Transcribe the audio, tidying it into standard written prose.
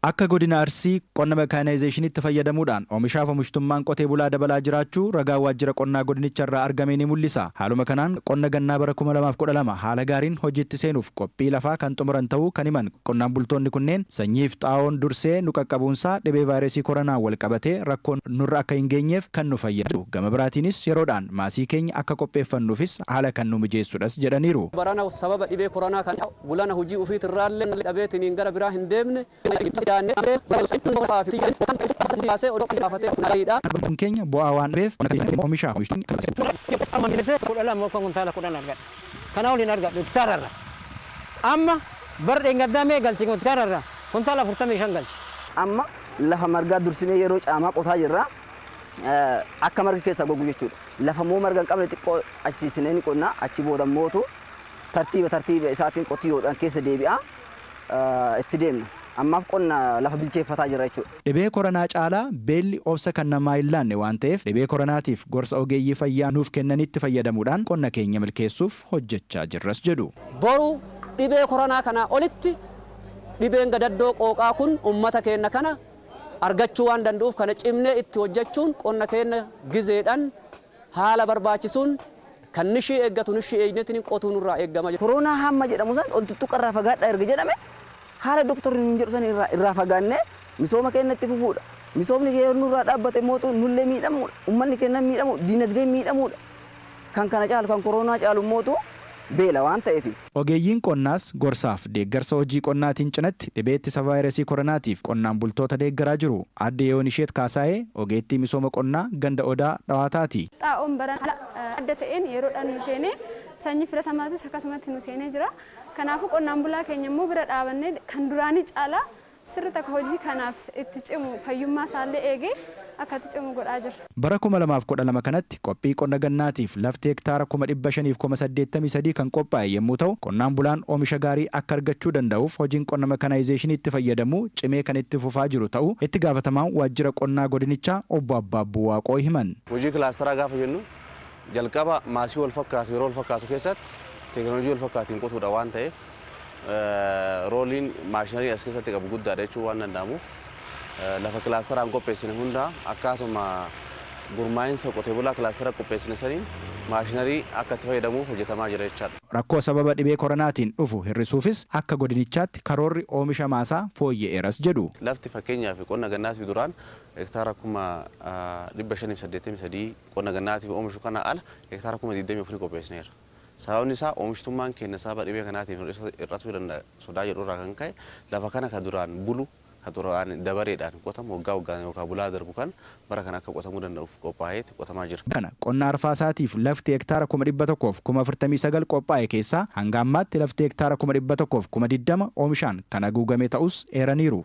Akka godina Arsii qonna mekaanaayzeeshiniitti fayyadamuudhaan oomishaaf oomishtummaan qotee bulaa dabalaa jiraachuu ragaa waajjira qonnaa godinicharraa argame ni mul'isa. Haaluma kanaan qonna gannaa bara 2012 haala gaariin hojiitti seenuuf qophii lafaa kan xumuran ta'uu kan himan qonnaan bultoonni kunneen sanyiif xaa'oon dursee nu qaqqabuunsaa dhibee vaayirasii koronaa wal qabatee rakkoon nurra akka hin geenyeef kan nu fayyadu. Gama biraatiinis yeroodhaan maasii keenya akka qopheeffannuufis haala kan nu mijeessudhas jedhaniiru. Barana sababa dhibee koronaa kan bulana hojii ofiitirraallee dhabeetiin gara biraa hin deemne keenya bu'aa waan dhabeef oomishaa kana waliin argadhu hektaararra amma bar dheengadaamee galchi hektaararra kuntaala 45 galchi amma lafa margaa dursinee yeroo caamaa qotaa jirra akka marga keessa gogu jechuudha lafa moo marga hin qabne xiqqoo achiisinee ni qonnaa achi booda mootu tartiiba isaatiin qotiyyoodhaan keessa deebi'a itti deemna. Ammaaf qonna lafa bilcheeffataa jira jechuudha. Dhibee koronaa caalaa beelli obsa kan namaa hin laanne waan ta'eef dhibee koronaatiif gorsa ogeeyyii fayyaa nuuf kennanitti fayyadamuudhaan qonna keenya milkeessuuf hojjechaa jirras jedhu. Boru dhibee koronaa kana olitti dhibeen gadaddoo qooqaa kun uummata keenya kana argachuu waan danda'uuf kana cimnee itti hojjechuun qonna keenya gizeedhaan haala barbaachisuun kan nishii eeggatu nishii eenyuutiin qotuu nurraa eeggama. Koronaa hamma jedhamu san ol tuttuqarraa fagaadhaa erga jedhame haala doktorri hin jedhu san irraa fagaannee misooma keenya itti fufuudha. Misoomni keenya nurraa dhaabbate mootu nullee miidhamuudha. Uummanni keenya miidhamu, diinagdeen miidhamuudha. Kan kana caalu kan koronaa caalu mootu beela waan ta'eef. Ogeeyyiin qonnaas gorsaaf deeggarsa hojii qonnaatiin cinatti dhibee ittisa vaayirasii koronaatiif qonnaan bultoota deeggaraa jiru. Aadde Yoonisheet Kaasaayee ogeettii misooma qonnaa ganda Odaa Dhawaataati. Xaa'oon baran adda ta'een yeroodhaan nu seenee sanyii filatamaatis akkasumatti nu seenee jira. Kanaafuu qonnaan bulaa keenya immoo bira dhaabannee kan duraanii caalaa sirriitti akka hojii kanaaf itti cimu fayyummaa isaallee eegee akka itti cimu godhaa jira. Bara 2012 kanatti qophii qonna gannaatiif lafti hektaara 583 kan qophaa'e yommuu ta'u qonnaan bulaan oomisha gaarii akka argachuu danda'uuf hojiin qonna mekaanaayzeeshinii itti fayyadamu cimee kan itti fufaa jiru ta'uu itti gaafatamaan waajjira qonnaa godinichaa obbo Abbaabbuu Waaqoo himan. Hojii kilaasteraa gaafa jennu jalqaba maasii wal fakkaatu yeroo wal fakkaatu keessatti teekinooloojii wal fakkaatiin qotuudha waan ta'eef rooliin maashinarii as keessatti qabu guddaadha jechuun waan danda'amuuf lafa kilaasteraan qopheessine hunda akkasuma gurmaa'insa qotee bulaa kilaastera qopheessine saniin maashinarii akka itti fayyadamuuf hojjetamaa jira jechaadha. Rakkoo sababa dhibee koronaatiin dhufu hir'isuufis akka godinichaatti karoorri oomisha maasaa fooyya'eeras jedhu. Lafti fakkeenyaaf qonna gannaatiif duraan hektaara 583 qonna gannaatiif oomishu kana ala hektaara 24 qopheessineera. Sababni isaa oomishtummaan keenya sababa dhibee kanaatiif hir'atuu danda'a sodaa jedhurraa kan ka'e lafa kana ka duraan bulu ka duraan dabareedhaan qotamu waggaan yookaan bulaa darbu kan bara kana akka qotamuu danda'uuf qophaa'ee qotamaa jira. Kana qonna arfaasaatiif lafti hektaara 1,149 qophaa'e keessaa hanga ammaatti lafti hektaara 1,120 oomishaan kan haguugame ta'us eeraniiru.